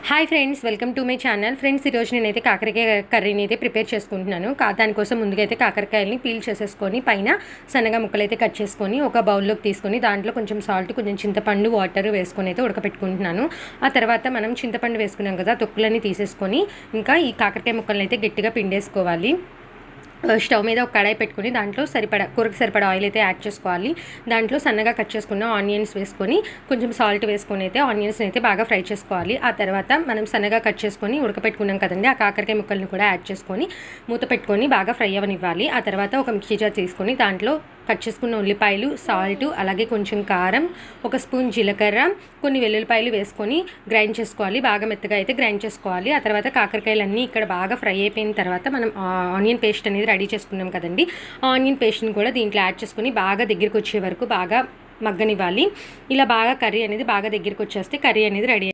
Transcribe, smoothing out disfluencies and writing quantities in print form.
Hi friends, welcome to my channel. Friends, ఈరోజు నేనైతే కాకరకాయ కర్రీని అయితే ప్రిపేర్ చేసుకుంటున్నాను. దానికోసం ముందుగా అయితే కాకరకాయలని పీల్ చేసేసుకొని పైన సన్నగా ముక్కలు అయితే కట్ చేసుకొని ఒక బౌల్లోకి తీసుకొని దాంట్లో కొంచెం సాల్ట్, కొంచెం చింతపండు, వాటర్ వేసుకొని అయితే ఉడకపెట్టుకుంటున్నాను. ఆ తర్వాత మనం చింతపండు వేసుకున్నాం కదా, తొక్కులని తీసేసుకొని ఇంకా ఈ కాకరకాయ ముక్కలను అయితే గట్టిగా పిండేసుకోవాలి. స్టవ్ మీద ఒక కడాయి పెట్టుకుని దాంట్లో కూరకు సరిపడా ఆయిల్ అయితే యాడ్ చేసుకోవాలి. దాంట్లో సన్నగా కట్ చేసుకున్న ఆనియన్స్ వేసుకొని కొంచెం సాల్ట్ వేసుకొని అయితే ఆనియన్స్ని అయితే బాగా ఫ్రై చేసుకోవాలి. ఆ తర్వాత మనం సన్నగా కట్ చేసుకొని ఉడకపెట్టుకున్నాం కదండి, ఆ కాకరకాయ ముక్కలను కూడా యాడ్ చేసుకొని మూత పెట్టుకొని బాగా ఫ్రై అవ్వనివ్వాలి. ఆ తర్వాత ఒక మిక్సీ జార్ తీసుకొని దాంట్లో కట్ చేసుకున్న ఉల్లిపాయలు, సాల్ట్, అలాగే కొంచెం కారం, ఒక స్పూన్ జీలకర్ర, కొన్ని వెల్లుల్లిపాయలు వేసుకొని గ్రైండ్ చేసుకోవాలి. బాగా మెత్తగా అయితే గ్రైండ్ చేసుకోవాలి. ఆ తర్వాత కాకరకాయలన్నీ ఇక్కడ బాగా ఫ్రై అయిపోయిన తర్వాత మనం ఆనియన్ పేస్ట్ అనేది రెడీ చేసుకున్నాం కదండి, ఆనియన్ పేస్ట్ని కూడా దీంట్లో యాడ్ చేసుకొని బాగా దగ్గరికి వచ్చే వరకు బాగా మగ్గనివ్వాలి. ఇలా బాగా కర్రీ అనేది బాగా దగ్గరికి వచ్చేస్తే కర్రీ అనేది రెడీ.